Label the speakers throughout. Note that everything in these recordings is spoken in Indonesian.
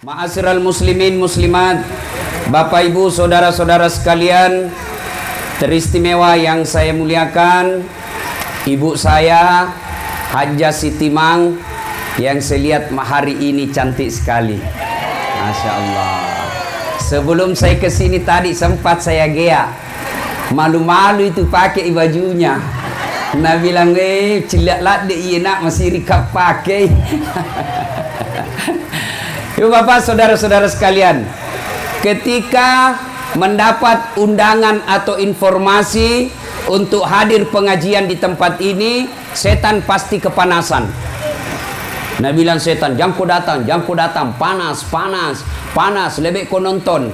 Speaker 1: Ma'asyiral muslimin muslimat, Bapak Ibu saudara-saudara sekalian teristimewa yang saya muliakan, ibu saya Hajjah Siti Mang yang saya lihat hari ini cantik sekali, Masya Allah. Sebelum saya kesini tadi sempat saya gea, malu-malu itu pakai bajunya. Nah bilang cilat deh iya nak masih rikap pakai. Ibu bapak saudara-saudara sekalian, ketika mendapat undangan atau informasi untuk hadir pengajian di tempat ini, setan pasti kepanasan. Nah bilang setan, jangan kau datang, panas, lebih kau nonton.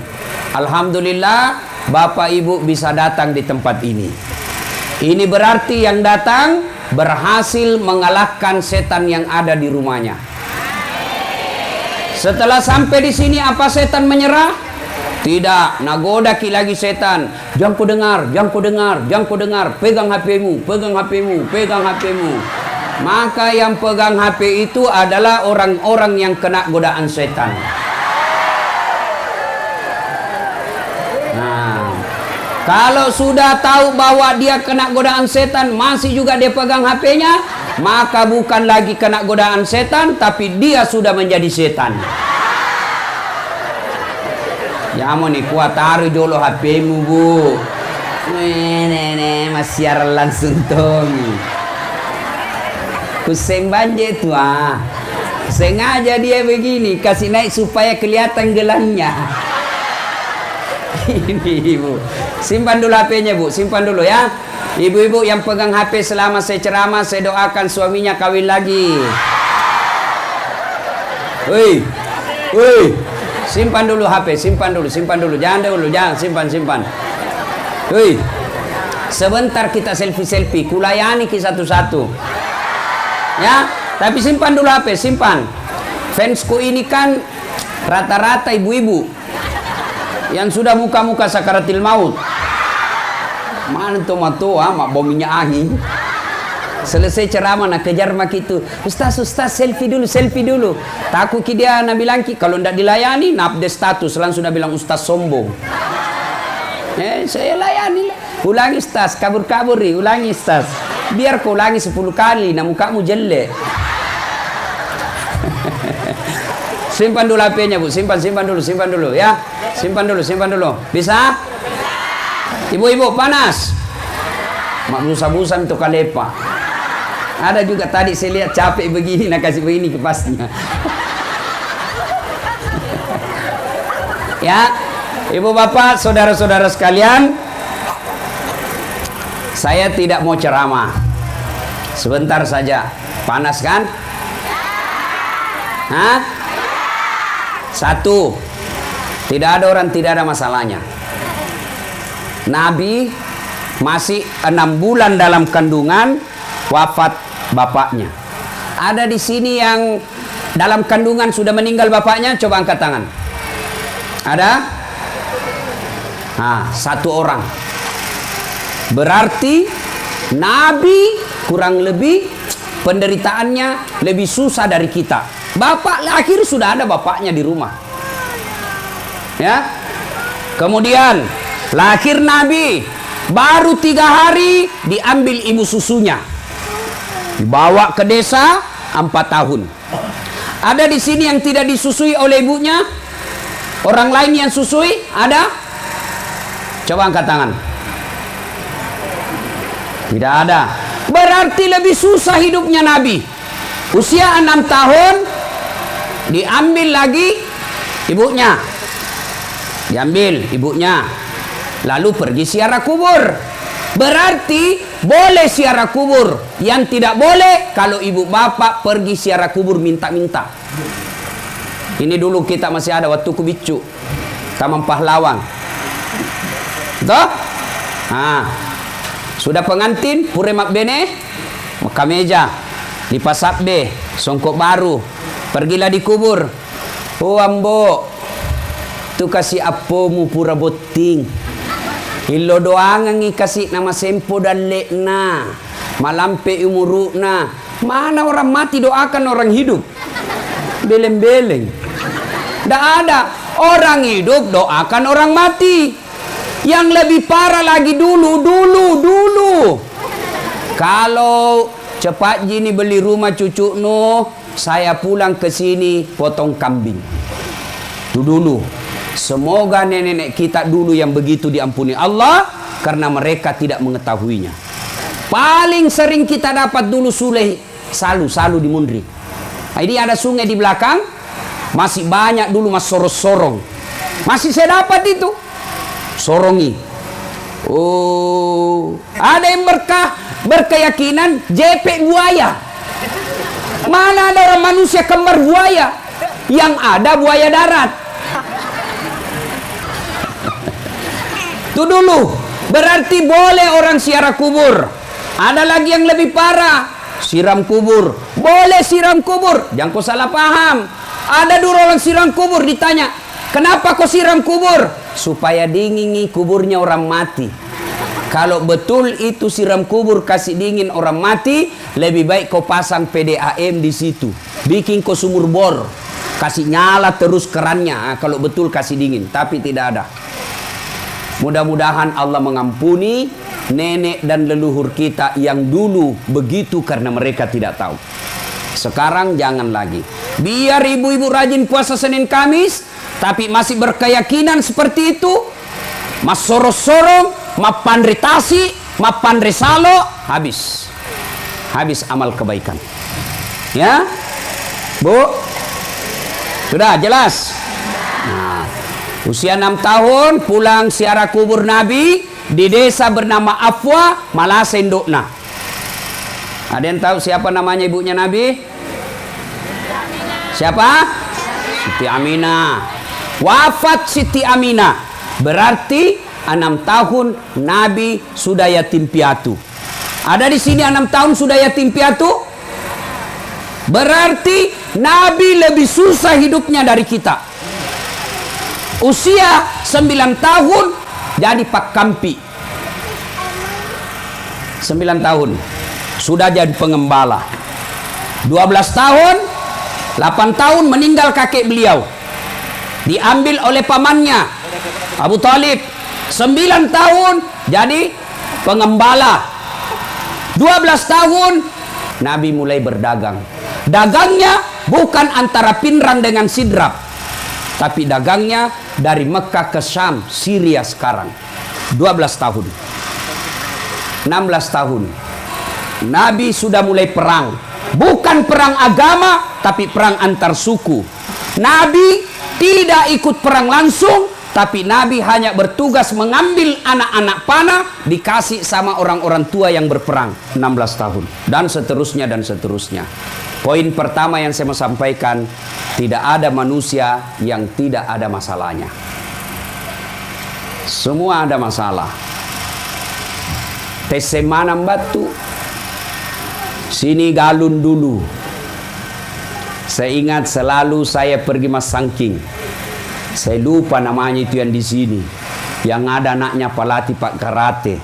Speaker 1: Alhamdulillah bapak ibu bisa datang di tempat ini. Ini berarti yang datang berhasil mengalahkan setan yang ada di rumahnya. Setelah sampai di sini apa setan menyerah? Tidak, nagoda lagi setan. Jangan kau dengar, pegang HP-mu. Maka yang pegang HP itu adalah orang-orang yang kena godaan setan. Nah, kalau sudah tahu bahwa dia kena godaan setan, masih juga dia pegang HP-nya, maka bukan lagi kena godaan setan, tapi dia sudah menjadi setan. Ya mau nih kuat taruh dulu HP-mu bu. Mas siaran langsung tong. Kuseng banjir tu sengaja dia begini, kasih naik supaya kelihatan gelangnya. Ini ibu, simpan dulu HP-nya bu, simpan dulu ya. Ibu-ibu yang pegang HP selama saya ceramah, saya doakan suaminya kawin lagi. Woi, simpan dulu HP, simpan dulu, jangan simpan. Woi, sebentar kita selfie, kulayani ke satu-satu. Ya, tapi simpan dulu HP, simpan. Fansku ini kan rata-rata ibu-ibu yang sudah muka-muka sakaratil maut. Mana tuh mak bau minyak angin. Selesai ceramah nak kejar mak itu. Ustaz selfie dulu. Takut dia nak bilang kalau ndak dilayani nak update status langsung nak bilang ustaz sombong. Saya layani. Ulangi ustaz, kabur-kaburi, ulangi ustaz. Biar kau ulangi 10 kali nak mukamu jelek. Simpan dulu HP-nya bu, simpan dulu ya. Simpan dulu. Bisa? Ibu-ibu panas. Mak busa-busa untuk kalepa. Ada juga tadi saya lihat capek begini nak kasih begini kepasnya. Ya, ibu bapak, saudara-saudara sekalian, saya tidak mau ceramah. Sebentar saja. Panas kan? Hah? Satu, tidak ada orang tidak ada masalahnya. Nabi masih 6 bulan dalam kandungan, wafat bapaknya. Ada di sini yang dalam kandungan sudah meninggal bapaknya, coba angkat tangan. Ada? Nah, 1 orang. Berarti Nabi kurang lebih penderitaannya lebih susah dari kita. Bapak lahir sudah ada bapaknya di rumah. Ya. Kemudian lahir Nabi, baru 3 hari diambil ibu susunya, dibawa ke desa 4 tahun. Ada di sini yang tidak disusui oleh ibunya? Orang lain yang susui? Ada? Coba angkat tangan. Tidak ada. Berarti lebih susah hidupnya Nabi. Usia 6 tahun diambil lagi ibunya. Diambil ibunya. Lalu pergi ziarah kubur. Berarti boleh ziarah kubur. Yang tidak boleh kalau ibu bapak pergi ziarah kubur minta-minta. Ini dulu kita masih ada waktu Kubicu, Taman Pahlawan. Toh? Nah, sudah pengantin pure mak bene, maka meja dipasak be, songkok baru. Pergilah di kubur. Oh ambo, tu kasih apomu pura boting. Ilo doangan ngi kasih nama sempo dan lekna. Malampe umurukna. Mana orang mati doakan orang hidup? Beleng-beleng. Tidak ada. Orang hidup doakan orang mati. Yang lebih parah lagi dulu. Kalau cepat gini beli rumah cucu no, saya pulang ke sini potong kambing. Itu dulu. Semoga nenek-nenek kita dulu yang begitu diampuni Allah karena mereka tidak mengetahuinya. Paling sering kita dapat dulu suleh salu di Mundri. Nah, ini ada sungai di belakang, masih banyak dulu mas sorong. Masih saya dapat itu. Sorongi. Oh, ada yang berkeyakinan JP buaya. Mana ada orang manusia kembar buaya? Yang ada buaya darat. Itu dulu. Berarti boleh orang siara kubur. Ada lagi yang lebih parah. Siram kubur. Boleh siram kubur. Jangan kau salah paham. Ada dulu orang siram kubur ditanya, kenapa kau siram kubur? Supaya dingin kuburnya orang mati. Kalau betul itu siram kubur kasih dingin orang mati, lebih baik kau pasang PDAM di situ. Bikin kau sumur bor. Kasih nyala terus kerannya. Nah, kalau betul kasih dingin. Tapi tidak ada. Mudah-mudahan Allah mengampuni nenek dan leluhur kita yang dulu begitu karena mereka tidak tahu. Sekarang jangan lagi. Biar ibu-ibu rajin puasa Senin Kamis, tapi masih berkeyakinan seperti itu. Mas sorong, ma pandritasi, ma pandresalo, habis. Habis amal kebaikan. Ya? Bu? Sudah jelas? Nah, usia 6 tahun pulang ziarah kubur Nabi di desa bernama Afwa, Malase Indukna. Ada yang tahu siapa namanya ibunya Nabi? Siapa? Siti Aminah. Wafat Siti Aminah. Berarti 6 tahun Nabi sudah yatim piatu. Ada di sini 6 tahun sudah yatim piatu? Berarti Nabi lebih susah hidupnya dari kita. Usia 9 tahun jadi Pak Kampi. 9 tahun sudah jadi pengembala. 12 tahun, 8 tahun meninggal kakek beliau. Diambil oleh pamannya Abu Talib. 9 tahun jadi pengembala. 12 tahun Nabi mulai berdagang. Dagangnya bukan antara Pinrang dengan Sidrap, tapi dagangnya dari Mekah ke Syam, Syria sekarang. 12 tahun. 16 tahun Nabi sudah mulai perang. Bukan perang agama, tapi perang antar suku. Nabi tidak ikut perang langsung, tapi Nabi hanya bertugas mengambil anak-anak panah, dikasih sama orang-orang tua yang berperang. 16 tahun. Dan seterusnya dan seterusnya. Poin pertama yang saya mau sampaikan, tidak ada manusia yang tidak ada masalahnya. Semua ada masalah. Tesemanam batu. Sini galun dulu. Saya ingat selalu saya pergi Mas Sangking. Saya lupa namanya itu yang di sini. Yang ada anaknya pelatih Pak Karate.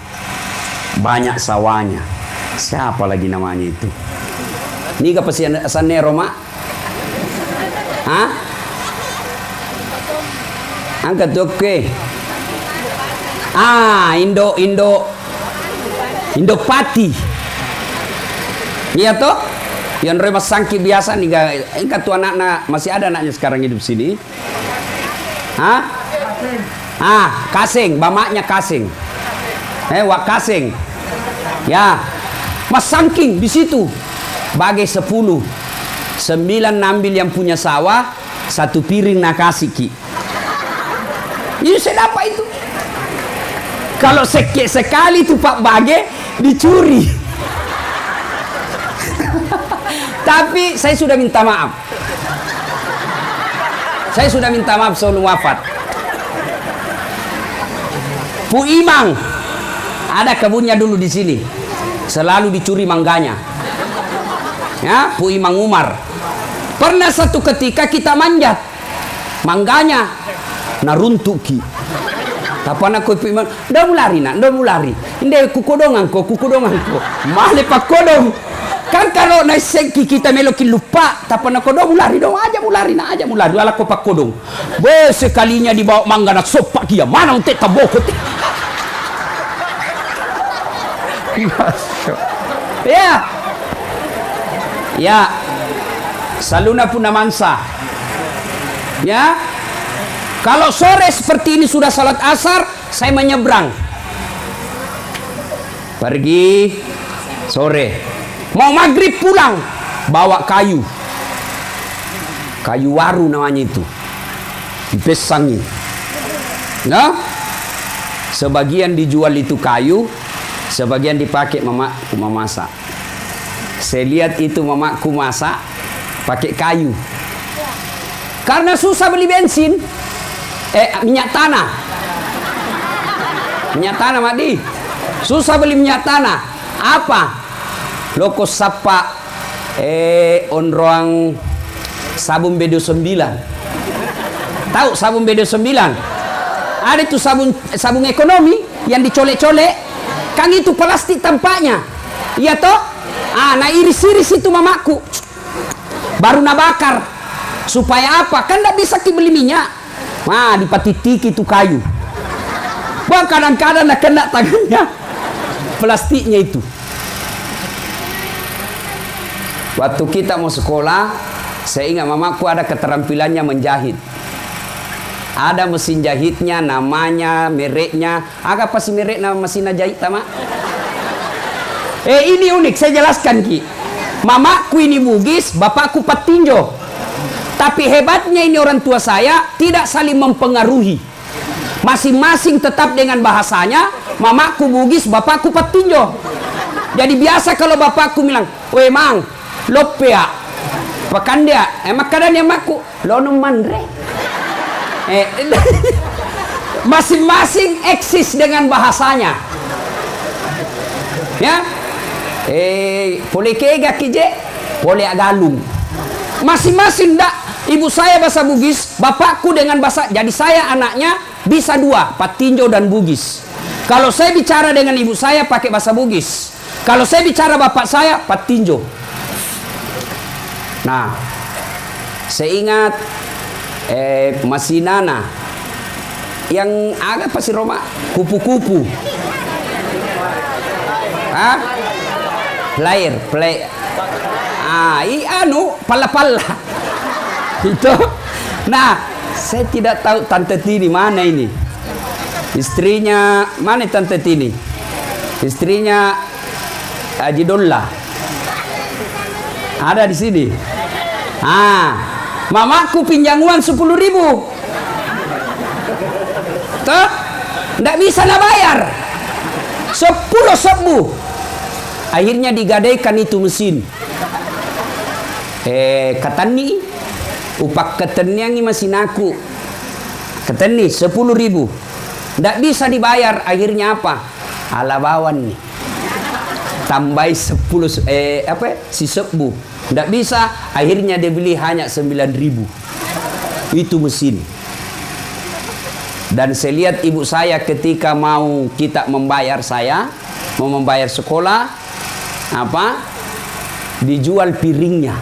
Speaker 1: Banyak sawahnya. Siapa lagi namanya itu? Ini ke pesan Sanero, Mak? Hah? Angkat oke. Indopati. Iya toh? Yang Mas Sangki biasa nih, angkat tuh anak-anak, masih ada anaknya sekarang hidup sini. Hah? Kasing, bamaknya Kasing. Wak Kasing. Ya. Mas Sangking di situ. Bagai 10. 9 nambil yang punya sawah, 1 piring nakasi ki. Ini saya dapat itu. Kalau sekali itu Pak Bage dicuri. Tapi saya sudah minta maaf. Saya sudah minta maaf sebelum wafat. Pu Imang ada kebunnya dulu di sini. Selalu dicuri mangganya. Ya, Pu Imang Umar. Pernah satu ketika kita manjat. Mangganya naruntuki. Tapana ko Pu Imang, "Ndak mulari nak, ndak mulari. Inde kukodongan ko. Male pak kodong." Kan kalau naisengki kita melokin lupa, tapi nak kodong mulari dong aja mulari ala kopak kodong. Sekalinya dibawa mangga nak sopak kia mana untuk tabokot. Ya, saluna pun namansa. Ya, kalau sore seperti ini sudah salat asar, saya menyeberang. Pergi sore. Mau maghrib pulang, bawa kayu waru namanya itu, dipesangi. Nah, sebagian dijual itu kayu, sebagian dipakai mamaku memasak. Saya lihat itu mamaku masak pakai kayu, karena susah beli bensin, minyak tanah, Madi, susah beli minyak tanah. Apa? Loko sapa onroang sabun B29. Tahu sabun B29? Ada itu sabun ekonomi yang dicolek-colek. Kan itu plastik tampaknya. Iya toh? Nah iris-iris itu mamaku. Baru nabakar. Supaya apa? Kan tidak bisa beli minyak. Nah dipatitiki itu kayu. Wah kadang-kadang nak kena tangannya plastiknya itu. Waktu kita mau sekolah, saya ingat mamaku ada keterampilannya menjahit. Ada mesin jahitnya, namanya, mereknya. Apa sih merek nama mesin jahit, Tama? Ini unik, saya jelaskan, Ki. Mamaku ini Bugis, bapakku Patinjo. Tapi hebatnya ini orang tua saya tidak saling mempengaruhi. Masing-masing tetap dengan bahasanya. Mamaku Bugis, bapakku Patinjo. Jadi biasa kalau bapakku bilang, "Weh, Mang, lopea pakan dia makanan yang maku lo mandre." Masing-masing eksis dengan bahasanya, ya. Boleh kega kije, boleh agalung. Masing-masing dak. Ibu saya bahasa Bugis, bapakku dengan bahasa. Jadi saya anaknya bisa dua, Patinjo dan Bugis. Kalau saya bicara dengan ibu saya pakai bahasa Bugis. Kalau saya bicara bapak saya Patinjo. Nah, saya ingat Masinana yang agak pasti Roma kupu-kupu. Player. Pala-pala. Itu. Nah, saya tidak tahu Tante Tini mana ini. Istrinya, mana Tante Tini? Istrinya Haji Dolla. Ada di sini. Mamaku pinjam uang 10.000. Tuh, nggak bisa nak bayar. 10.000. Akhirnya digadaikan itu mesin. Katani, upak ketennya ini mesin aku. Keteni 10.000. Nggak bisa dibayar. Akhirnya apa? Alabawan nih. Tambah 10 si 10. Nggak bisa, akhirnya dia beli hanya 9.000. Itu mesin. Dan saya lihat ibu saya ketika mau kita membayar mau membayar sekolah, dijual piringnya.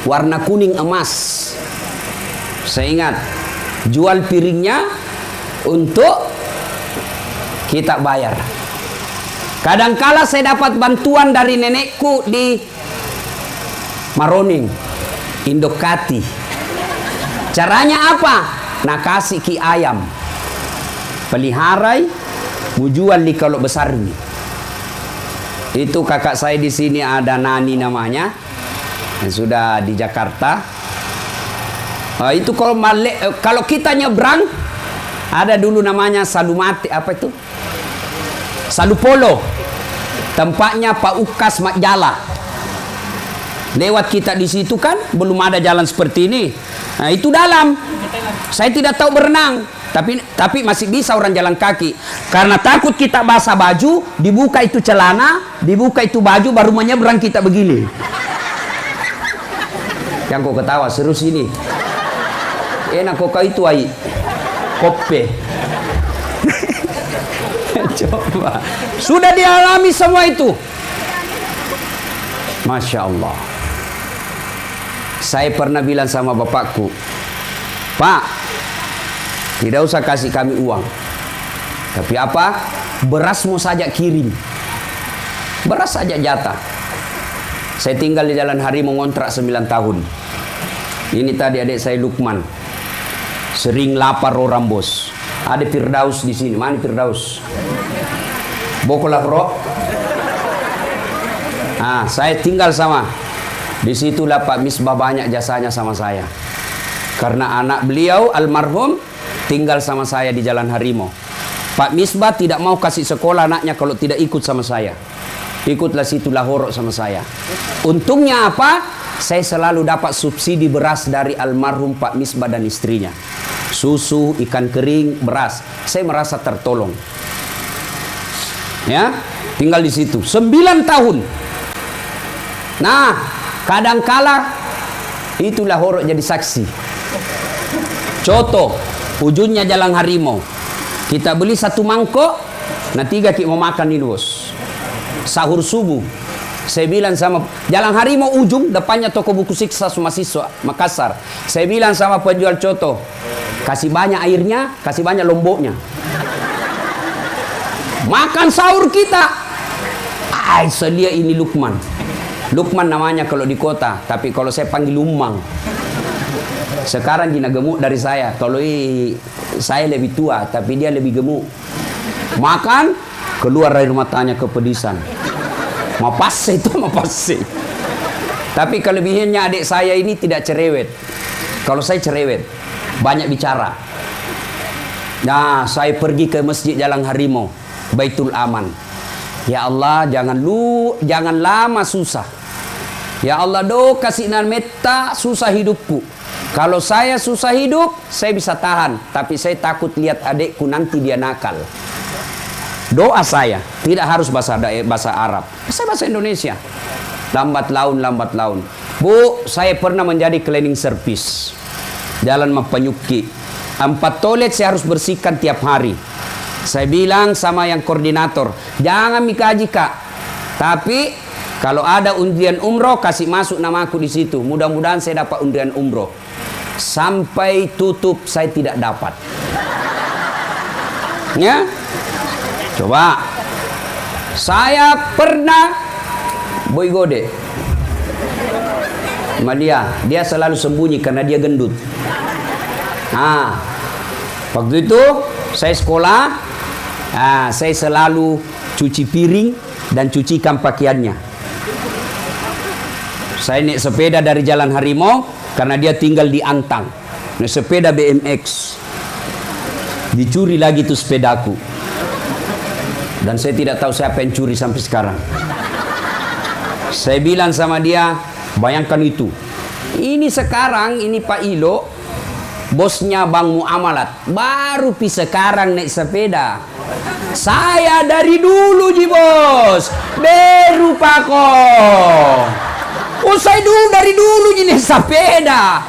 Speaker 1: Warna kuning emas. Saya ingat, jual piringnya untuk kita bayar. Kadangkala saya dapat bantuan dari nenekku di Maroning, Indokati. Caranya apa? Nak kasih ki ayam, peliharai, bujual di kalau besar ini. Itu kakak saya di sini ada Nani namanya, yang sudah di Jakarta. Itu kalau kita nyebrang, ada dulu namanya Salumati, apa itu? Salupolo, tempatnya Pak Ukas Makjala. Lewat kita di situ kan, belum ada jalan seperti ini. Nah itu dalam. Saya tidak tahu berenang, tapi masih bisa orang jalan kaki. Karena takut kita basah baju, dibuka itu celana, dibuka itu baju, baru menyeberang kita begini. Yang kau ketawa seru sini. Enak kok itu ai. Kope. Coba. Sudah dialami semua itu. Masya Allah. Saya pernah bilang sama bapakku, Pak, tidak usah kasih kami uang. Tapi apa? Beras mau saja kirim. Beras saja jatah. Saya tinggal di Jalan Harimau ngontrak 9 tahun. Ini tadi adik saya Lukman. Sering lapar orang bos. Ada Firdaus di sini. Mana Firdaus? Bokolah bro. Nah, saya tinggal sama. Disitulah Pak Misbah banyak jasanya sama saya. Karena anak beliau almarhum tinggal sama saya di Jalan Harimau. Pak Misbah tidak mau kasih sekolah anaknya kalau tidak ikut sama saya. Ikutlah situ Lahoro sama saya. Untungnya apa? Saya selalu dapat subsidi beras dari almarhum Pak Misbah dan istrinya. Susu, ikan kering, beras. Saya merasa tertolong. Ya, tinggal di situ 9 tahun. Nah, kadangkala itu Lahoro jadi saksi. Contoh, ujungnya Jalan Harimau. Kita beli 1 mangkok, nah 3 kita mau makan ini bos. Sahur subuh. Saya bilang sama Jalan Harimau ujung, depannya toko buku Siksa Mahasiswa Makassar. Saya bilang sama penjual coto, kasih banyak airnya, kasih banyak lomboknya. Makan sahur kita. Selia ini Lukman. Lukman namanya kalau di kota, tapi kalau saya panggil Lumang. Sekarang dia gemuk dari saya. Kalau saya lebih tua, tapi dia lebih gemuk. Makan, keluar dari matanya kepedisan. Mapase itu mapase. Tapi kelebihannya adik saya ini tidak cerewet. Kalau saya cerewet, banyak bicara. Nah, saya pergi ke Masjid Jalan Harimau, Baitul Aman. Ya Allah, jangan lama susah. Ya Allah, kasih meta susah hidupku. Kalau saya susah hidup, saya bisa tahan. Tapi saya takut lihat adikku nanti dia nakal. Doa saya tidak harus bahasa Arab, bahasa Indonesia. Lambat laun. Bu, saya pernah menjadi cleaning service Jalan Mapanyuki. 4 toilet saya harus bersihkan tiap hari. Saya bilang sama yang koordinator, jangan mikaji kak. Tapi kalau ada undian umroh, kasih masuk namaku di situ. Mudah-mudahan saya dapat undian umroh. Sampai tutup saya tidak dapat. Ya, coba. Saya pernah boy gode sama dia selalu sembunyi karena dia gendut. Nah, waktu itu saya sekolah, saya selalu cuci piring dan cucikan pakaiannya. Saya naik sepeda dari Jalan Harimau karena dia tinggal di Antang. Naik sepeda BMX. Dicuri lagi tuh sepedaku. Dan saya tidak tahu siapa yang curi sampai sekarang. Saya bilang sama dia, bayangkan itu. Ini sekarang, ini Pak Ilo, bosnya Bang Muamalat. Baru sekarang naik sepeda. Saya dari dulu ji bos. Baru Pak kok. Oh, saya dari dulu ji naik sepeda.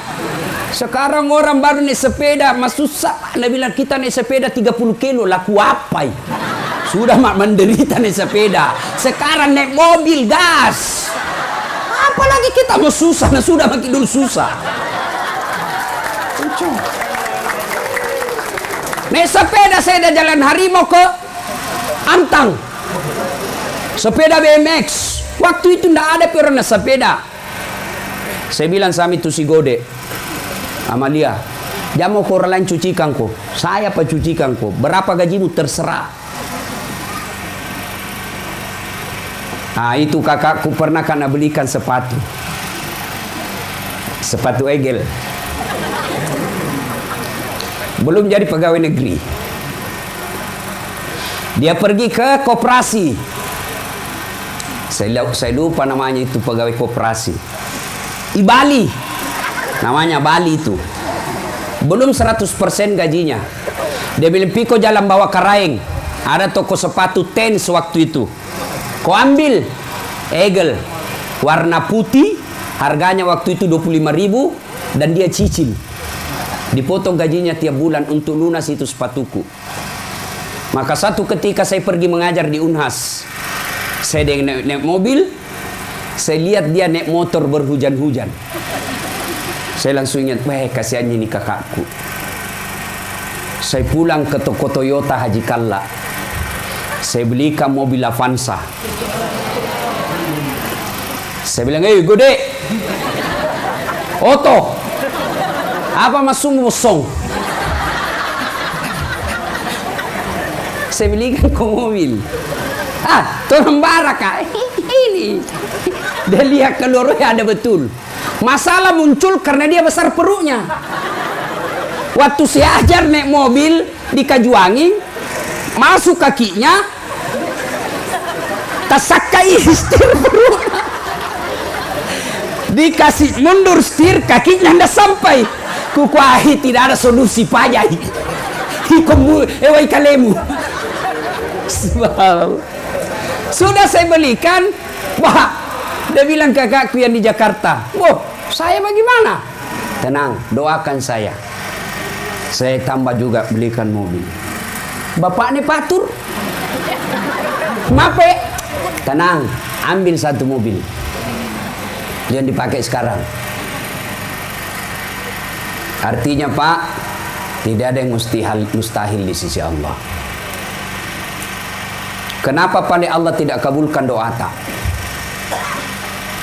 Speaker 1: Sekarang orang baru naik sepeda, mas susah. Anda bilang kita naik sepeda 30 kilo, laku apa ya? Sudah mak menderita naik sepeda. Sekarang naik mobil gas. Apalagi kita mau susah, nah sudah makin dulu susah. Naik sepeda saya dari Jalan Harimau ke Antang. Sepeda BMX. Waktu itu ndak ada orang naik sepeda. Saya bilang sama itu si Gode, Amalia, dia mau orang lain cucikan kok. Saya apa cucikan kok. Berapa gajimu terserah. Nah, itu kakakku pernah karena belikan sepatu Egel. Belum jadi pegawai negeri. Dia pergi ke koperasi. Saya lupa namanya itu pegawai koperasi. Di Bali. Namanya Bali itu. Belum 100% gajinya. Dia bilang, Piko jalan bawa Karaeng. Ada toko sepatu Tens waktu itu. Kau ambil Egel warna putih, harganya waktu itu 25.000 dan dia cicil. Dipotong gajinya tiap bulan untuk lunas itu sepatuku. Maka satu ketika saya pergi mengajar di Unhas, saya naik mobil, Saya lihat dia naik motor berhujan-hujan. Saya langsung ingat, wah kasihannya ini kakakku. Saya pulang ke toko Toyota Haji Kalla. Saya belikan mobil Avanza. Saya bilang, gede, Oto, apa masuk mosong? Saya belikan ke mobil. Tolong baraka. Ini. Dia lihat keluarnya ada betul. Masalah muncul karena dia besar perutnya. Waktu saya ajar naik mobil di Kajuwangi, masuk kakinya, tersakai setir perut. Dikasih mundur setir, kakinya tidak sampai. Kukuahi tidak ada solusi payah. Ewai kalemu. Sudah saya belikan, wah, dia bilang kakakku yang di Jakarta, wah, saya bagaimana? Tenang, doakan saya. Saya tambah juga belikan mobil. Bapak ini patur. Mape, tenang, ambil satu mobil yang dipakai sekarang. Artinya Pak, tidak ada yang mustahil di sisi Allah. Kenapa pandai Allah tidak kabulkan doa tak?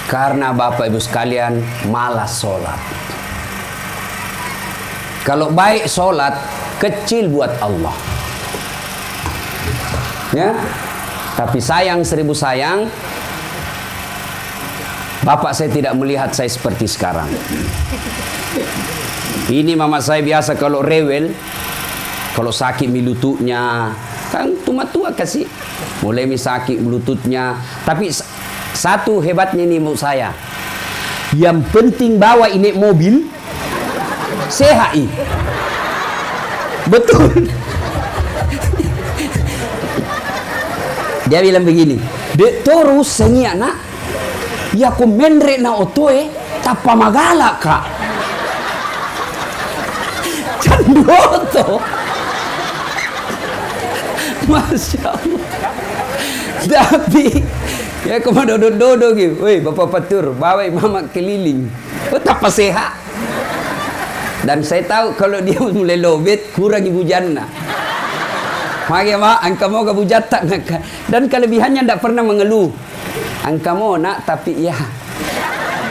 Speaker 1: Karena Bapak Ibu sekalian malas sholat. Kalau baik sholat, kecil buat Allah. Ya, tapi sayang seribu sayang, Bapak saya tidak melihat saya seperti sekarang. Ini mama saya biasa kalau rewel, kalau sakit lututnya, kan tua-tua kasih, mulai sakit lututnya. Tapi satu hebatnya ini ibu saya, yang penting bawa ini mobil sehat. Betul. Dia bilang begini, dek terus sengi anak, ya ku mendre na otoe tapa magala kak. Candoto. Masya Allah. Tapi ya aku mau dodo gitu. Woi bapak patur, bawa mama keliling. Tapa sehat. Dan saya tahu kalau dia mulai lobet kurang ibu jannah. Makanya mak, angka mau gabu jatak. Dan kelebihannya tidak pernah mengeluh. Angka mau nak, tapi ya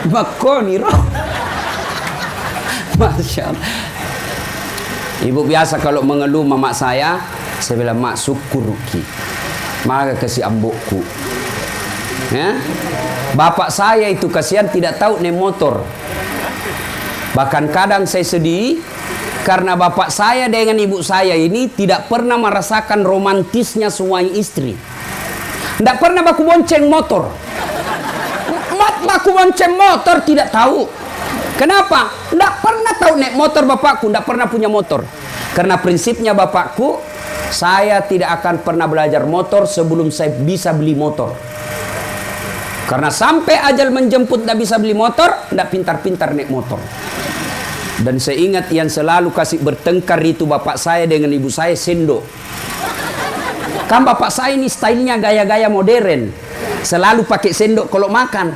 Speaker 1: makoni roh. Masya Allah. Ibu biasa kalau mengeluh mama saya bilang mak syukur ki, maka kasih ambokku. Ya? Bapak saya itu kasihan tidak tahu naik motor. Bahkan kadang saya sedih karena bapak saya dengan ibu saya ini tidak pernah merasakan romantisnya suami istri. Tidak pernah baku bonceng motor. Baku bonceng motor tidak tahu. Kenapa? Tidak pernah tahu naik motor bapakku. Tidak pernah punya motor. Karena prinsipnya bapakku, saya tidak akan pernah belajar motor sebelum saya bisa beli motor. Karena sampai ajal menjemput tidak bisa beli motor, tidak pintar-pintar naik motor. Dan saya ingat yang selalu kasih bertengkar itu bapak saya dengan ibu saya sendok. Kan bapak saya ini stylenya gaya-gaya modern. Selalu pakai sendok kalau makan.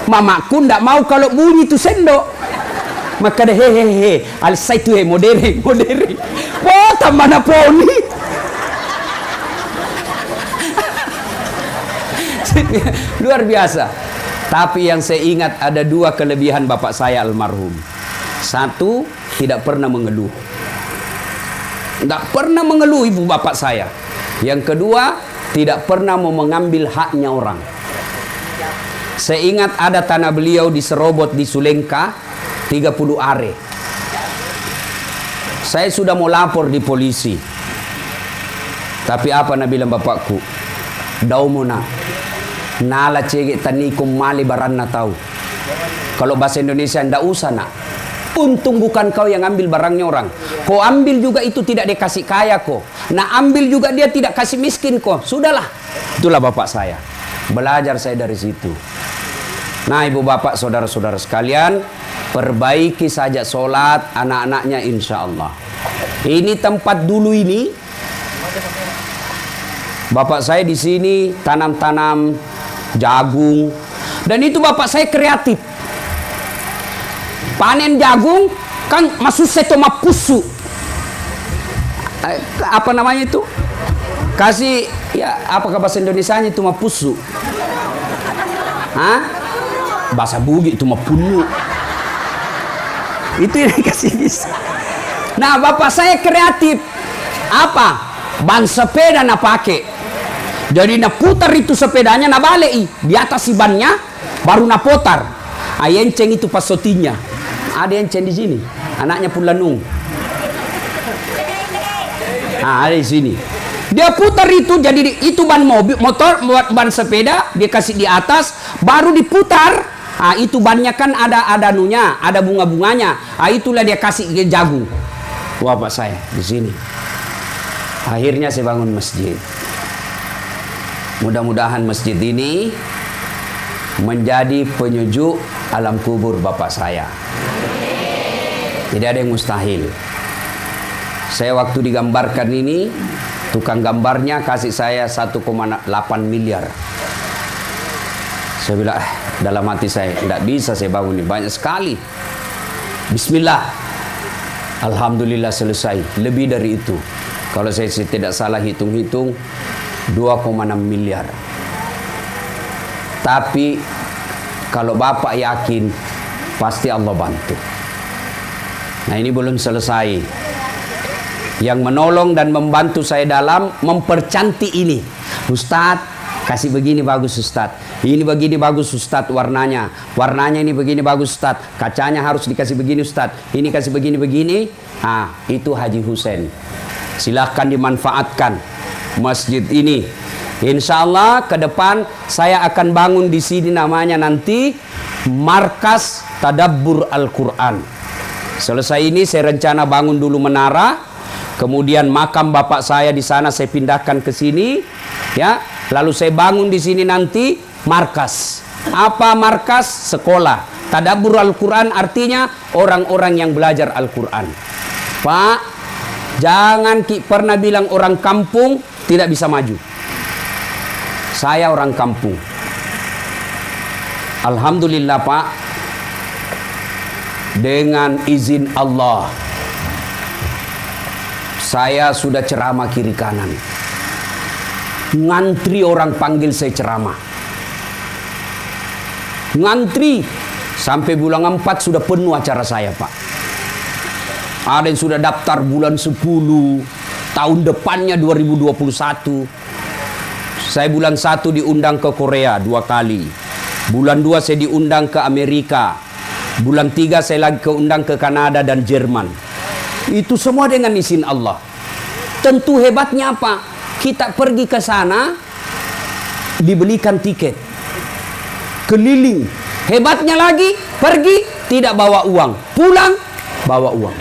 Speaker 1: Mamaku tidak mau kalau bunyi itu sendok. Maka deh hehehe. Alisai itu modern. Wah tambah naponi. Luar biasa. Tapi yang saya ingat ada dua kelebihan bapak saya almarhum. Satu, tidak pernah mengeluh. Tidak pernah mengeluh ibu bapak saya. Yang kedua, tidak pernah mau mengambil haknya orang. Saya ingat ada tanah beliau di Serobot di Sulengka 30 are. Saya sudah mau lapor di polisi. Tapi apa nak bilang bapakku? Daumuna nala cegek tanikum mali baranna tahu. Kalau bahasa Indonesia ndak usah nak. Untung bukan kau yang ambil barangnya orang. Kau ambil juga itu tidak dikasih kaya kok. Nah ambil juga dia tidak kasih miskin kok. Sudahlah. Itulah bapak saya. Belajar saya dari situ. Nah ibu bapak saudara-saudara sekalian, perbaiki saja sholat anak-anaknya insya Allah. Ini tempat dulu ini. Bapak saya di sini tanam-tanam jagung. Dan itu bapak saya kreatif. Panen jagung kan masuk setoma pusu. Apa namanya itu? Kasih ya, apakah bahasa Indonesianya itu mapusu? Hah? Bahasa Bugis itu mapunu. Itu yang dikasih bisa. Nah, bapak saya kreatif. Apa? Ban sepeda na pakai. Jadi na putar itu sepedanya na balik di atas si bannya baru na putar. Enceng itu pasotinya. Ada enceng di sini. Anaknya pun lanung. Ada di sini. Dia putar itu jadi itu ban mobil, motor, ban sepeda dia kasih di atas baru diputar. Itu bannya kan ada nunya, ada bunga-bunganya. Itulah dia kasih ke jagung. Wah, Pak saya di sini. Akhirnya saya bangun masjid. Mudah-mudahan masjid ini menjadi penyejuk alam kubur bapak saya. Tidak ada yang mustahil. Saya waktu digambarkan ini, tukang gambarnya kasih saya 1,8 miliar. Saya bilang, dalam hati saya, tidak bisa saya bangun ini, banyak sekali. Bismillah. Alhamdulillah selesai. Lebih dari itu. Kalau saya tidak salah hitung-hitung, 2,6 miliar. Tapi kalau bapak yakin, pasti Allah bantu. Nah, ini belum selesai. Yang menolong dan membantu saya dalam mempercantik ini. Ustadz, kasih begini bagus Ustadz. Ini begini bagus Ustadz warnanya. Warnanya ini begini bagus Ustadz. Kacanya harus dikasih begini Ustadz. Ini kasih begini-begini. Itu Haji Husein. Silahkan dimanfaatkan masjid ini. Insya Allah ke depan saya akan bangun di sini namanya nanti Markas Tadabbur Al-Quran. Selesai ini saya rencana bangun dulu menara, kemudian makam bapak saya di sana saya pindahkan ke sini, ya. Lalu saya bangun di sini nanti markas. Apa markas? Sekolah. Tadabbur Al-Quran artinya orang-orang yang belajar Al-Quran. Pak, jangan pernah bilang orang kampung tidak bisa maju. Saya orang kampung. Alhamdulillah Pak, dengan izin Allah saya sudah ceramah kiri kanan. Ngantri orang panggil saya ceramah. Ngantri sampai bulan 4 sudah penuh acara saya Pak. Ada yang sudah daftar bulan 10, tahun depannya 2021. Saya bulan 1 diundang ke Korea 2 kali. Bulan 2 saya diundang ke Amerika. Bulan 3 saya lagi keundang ke Kanada dan Jerman. Itu semua dengan izin Allah. Tentu hebatnya apa? Kita pergi ke sana, dibelikan tiket. Keliling. Hebatnya lagi, pergi tidak bawa uang. Pulang, bawa uang.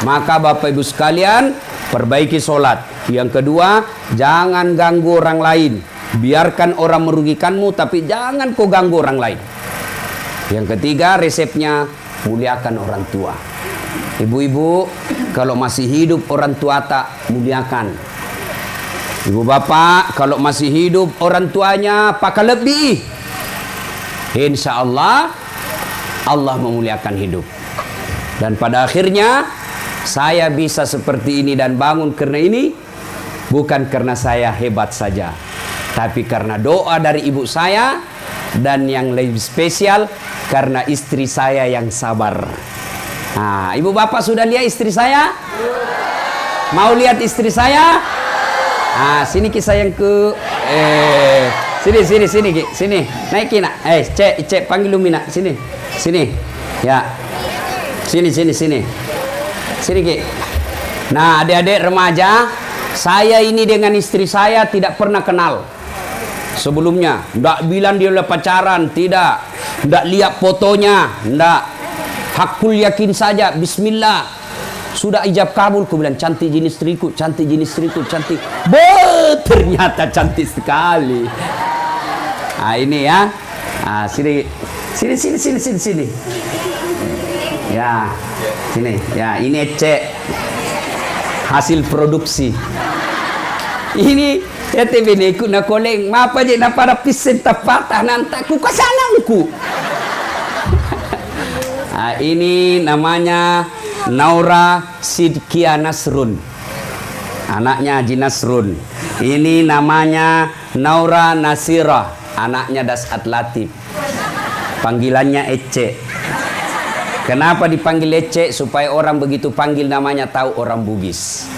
Speaker 1: Maka Bapak Ibu sekalian, perbaiki sholat. Yang kedua, jangan ganggu orang lain. Biarkan orang merugikanmu, tapi jangan kau ganggu orang lain. Yang ketiga, resepnya muliakan orang tua. Ibu-ibu, kalau masih hidup orang tua tak muliakan. Ibu bapak, kalau masih hidup orang tuanya pakai lebih. Insya Allah, Allah memuliakan hidup. Dan pada akhirnya, saya bisa seperti ini dan bangun karena ini, bukan karena saya hebat saja, tapi karena doa dari ibu saya, dan yang lebih spesial karena istri saya yang sabar. Nah, ibu bapak sudah lihat istri saya? Mau lihat istri saya? Sini Ki sayangku. Sini Ki, sini. Naikin nak. Cek panggil Lumina, sini. Sini. Ya. Sini. Sini Ki. Nah, adik-adik remaja, saya ini dengan istri saya tidak pernah kenal sebelumnya. Tidak bilang dia udah pacaran, tidak lihat fotonya, tidak. Hakul yakin saja, bismillah. Sudah ijab kabul, ku bilang cantik jenis istriku, cantik jenis istriku, cantik. Ternyata cantik sekali. Ini ya. Sini. Ya, sini. Ya, ini cek hasil produksi. Ini Ya tebini ku na koleng mapa je na para pisen tapata nanta ku kasanangku. Nah, ini namanya Naura Sidkia Nasrun. Anaknya Haji Nasrun. Ini namanya Naura Nasira, anaknya Dasat Latif. Panggilannya Ece. Kenapa dipanggil Ece? Supaya orang begitu panggil namanya tahu orang Bugis.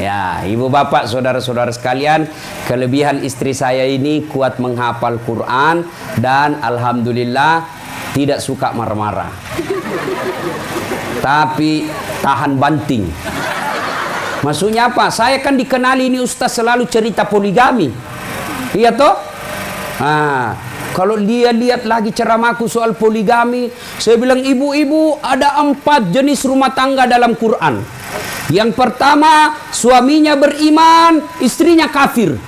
Speaker 1: Ya, ibu bapak, saudara-saudara sekalian, kelebihan istri saya ini kuat menghafal Quran dan alhamdulillah tidak suka marah-marah. Tapi tahan banting. Maksudnya apa? Saya kan dikenali ini Ustaz selalu cerita poligami. Iya toh? Nah, kalau dia lihat lagi ceramahku soal poligami, saya bilang ibu-ibu ada 4 jenis rumah tangga dalam Quran. Yang pertama, suaminya beriman, istrinya kafir.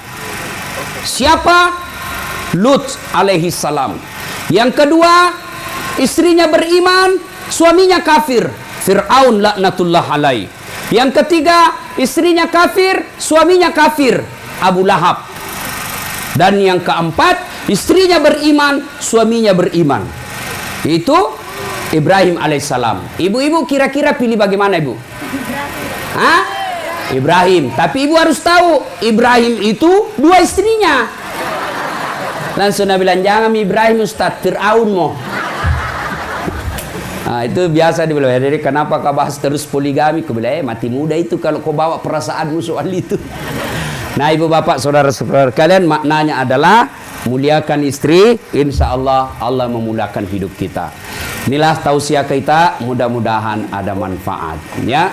Speaker 1: Siapa? Lut alaihi salam. Yang kedua, istrinya beriman, suaminya kafir. Fir'aun laknatullah alaih. Yang ketiga, istrinya kafir, suaminya kafir. Abu Lahab. Dan yang keempat, istrinya beriman, suaminya beriman. Itu Ibrahim alaihissalam. Ibu-ibu kira-kira pilih bagaimana ibu? Hah? Ibrahim. Tapi ibu harus tahu, Ibrahim itu 2 istrinya. Langsung Nabi bilang, jangan Ibrahim Ustaz, Fir'aun mo. Nah, itu biasa dibilang. Jadi kenapa kau bahas terus poligami? Kau bilang, mati muda itu kalau kau bawa perasaanmu soal itu. Nah, ibu bapak, saudara-saudara kalian, maknanya adalah muliakan istri, insya Allah Allah memudahkan hidup kita. Inilah tausiah kita, mudah-mudahan ada manfaat. Ya.